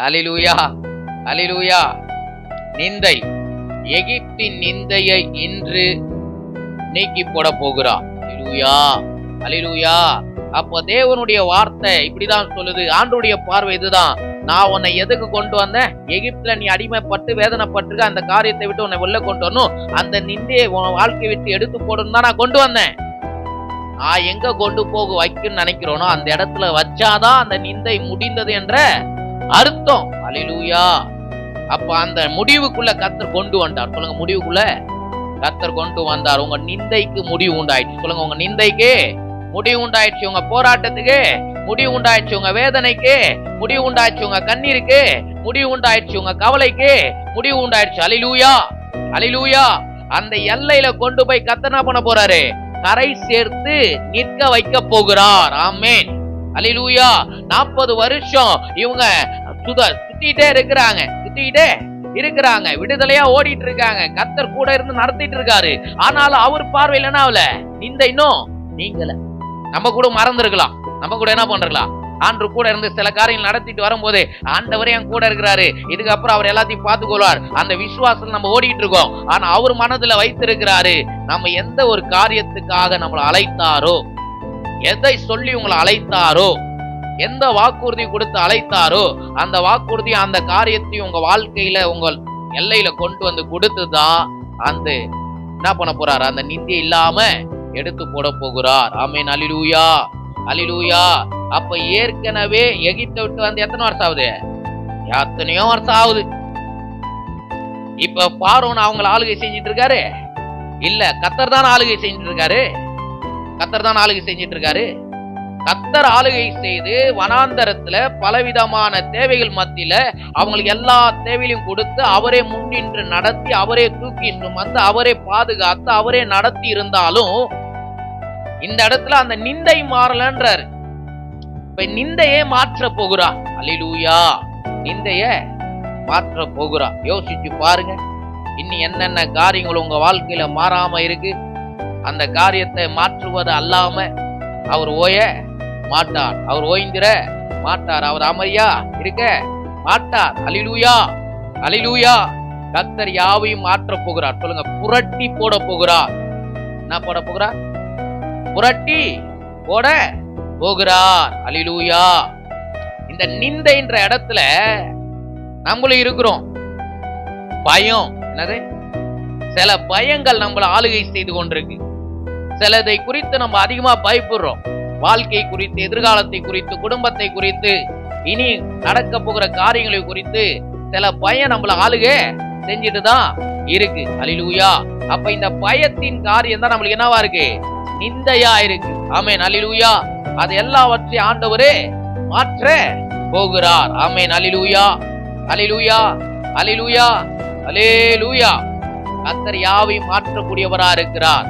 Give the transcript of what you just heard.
அல்லேலூயா, அல்லேலூயா. நிந்தை, எகிப்தின் நிந்தையை இன்று நீக்கி போட போகிறார். அல்லேலூயா, அல்லேலூயா. அப்ப தேவனுடைய வார்த்தை இப்படிதான் சொல்லுது. ஆண்டவருடைய பார்வை இதுதான். நான் உன்னை எதுக்கு கொண்டு வந்தேன்? எகிப்துல நீ அடிமைப்பட்டு வேதனைப்பட்டு அந்த காரியத்தை விட்டு உன்னை வெளில கொண்டு வரணும், அந்த நிந்தையை உன் வாழ்க்கை விட்டு எடுத்து போடணும் தான் நான் கொண்டு வந்தேன். நான் எங்க கொண்டு போக வைக்கணும்னு நினைக்கிறோனோ அந்த இடத்துல வச்சாதான் அந்த நிந்தை முடிந்தது என்ற அர்த்தம். அல்லேலூயா. அப்ப அந்த முடிவுக்குள்ள கர்த்தர் கொண்டு வந்தார். சொல்லுங்க, முடிவுக்குள்ள கர்த்தர் கொண்டு வந்தார். உங்க நிந்தைக்கு முடிவு உண்டாயிடுச்சு. சொல்லுங்க, உங்க நிந்தைக்கு முடிவு உண்டாயிடுச்சு. உங்க போராட்டத்துக்கு முடிவு உண்டாயிடுச்சு. உங்க வேதனைக்கு முடிவு உண்டாயிடுச்சு. உங்க கண்ணீருக்கு முடிவு உண்டாயிடுச்சு. உங்க கவலைக்கு முடிவு உண்டாயிடுச்சு. அல்லேலூயா, அல்லேலூயா. அந்த எல்லையில கொண்டு போய் கர்த்தர் என்ன பண்ண போறாரு? கரை சேர்த்து நிற்க வைக்க போகிறார். ஆமென், அல்லேலூயா. 40 வருஷம் இவங்க சுத்திட்டே இருக்கிறாங்க, விடுதலையா ஓடிட்டு இருக்காங்க. கர்த்தர் கூட இருந்து நடத்திட்டு இருக்காரு. ஆனாலும் அவர் பார்வையில என்ன ஆகல? நிந்தை இன்னும் நீங்கல. நம்ம கூட மறந்துருக்கலாம், நம்ம கூட என்ன பண்றலாம்? ஆண்டவர் கூட இருந்து சில காரியங்கள் நடத்திட்டு வரும்போது ஆண்டவரே என் கூட இருக்கிறாரு, இதுக்கப்புறம் அவர் எல்லாத்தையும் பார்த்துக்கொள்வார், அந்த விசுவாசம் நம்ம ஓடிட்டு இருக்கோம். ஆனா அவர் மனதுல வைத்திருக்கிறாரு, நம்ம எந்த ஒரு காரியத்துக்காக நம்மளை அழைத்தாரோ, எதை சொல்லி உங்களை அழைத்தாரோ, எந்த வாக்குறுதி கொடுத்து அழைத்தாரோ அந்த வாக்குறுதி அந்த காரியத்தையும் உங்க வாழ்க்கையில உங்கள் எல்லையில கொண்டு வந்து கொடுத்துதான் அந்த என்ன பண்ண போறாரு? அந்த நிந்தை இல்லாம எடுத்து போட போகிறார். ஆமென், அல்லேலூயா, அல்லேலூயா. அப்ப ஏற்கனவே எகிப்தை விட்டு வந்து எத்தனை வருஷம் ஆகுது? எத்தனையோ வருஷம் ஆகுது. இப்ப பார்வோன் அவங்களை ஆளுகை செஞ்சிட்டு இருக்காரு? இல்ல, கர்த்தர் தான் ஆளுகை செஞ்சிட்டு இருக்காரு. கர்த்தர் தான் ஆளுகை செஞ்சிட்டு இருக்காரு. கர்த்தர் ஆளுகை செய்து வனாந்தரத்துல பலவிதமான தேவைகள் மத்தியில அவங்களுக்கு எல்லா தேவையிலும் கொடுத்து அவரே முன்னின்று நடத்தி அவரே தூக்கி சுமந்து அவரே பாதுகாத்து அவரே நடத்தி இருந்தாலும் இந்த இடத்துல அந்த நிந்தை மாறலன்றாரு. இப்ப நிந்தையே மாற்ற போகிறா. அல்லேலூயா, நிந்தைய மாற்ற போகிறா. யோசிச்சு பாருங்க, இன்னும் என்னென்ன காரியங்கள் உங்க வாழ்க்கையில மாறாம இருக்கு. அந்த காரியத்தை மாற்றுவது அல்லாம அவர் ஓய மாட்டார், அவர் ஓய்ந்திர மாட்டார், அவர் அமைதியா இருக்க மாட்டார். அல்லேலூயா, அல்லேலூயா. கர்த்தர் யாவையும் மாற்ற போகிறார். சொல்லுங்க, புரட்டி போட போகிறார். என்ன போட போகிறார்? புரட்டி போட போகிறார். அல்லேலூயா. இந்த நிந்தைன்ற இடத்துல நம்மளும் இருக்கிறோம். பயம், என்னது? சில பயங்கள் நம்மள ஆளுகை செய்து கொண்டிருக்கு. சிலதை குறித்து நம்ம அதிகமா பயப்படுறோம். வாழ்க்கை குறித்து, எதிர்காலத்தை குறித்து, குடும்பத்தை குறித்து, இனி நடக்க போகிற காரியங்களை குறித்து சில பயம் நம்மள ஆளுகை செஞ்சுட்டு தான் இருக்கு. அல்லேலூயா. அப்ப இந்த பயத்தின் காரியம் தான் நம்மளுக்கு என்னவா இருக்கு? நிந்தையா இருக்கு. ஆமென், அல்லேலூயா. அது எல்லாவற்றையும் ஆண்டவரே மாற்ற போகிறார். ஆமென், அல்லேலூயா, அல்லேலூயா, அல்லேலூயா, அல்லேலூயா. கர்த்தர் யாவையும் மாற்றக்கூடியவரா இருக்கிறார்.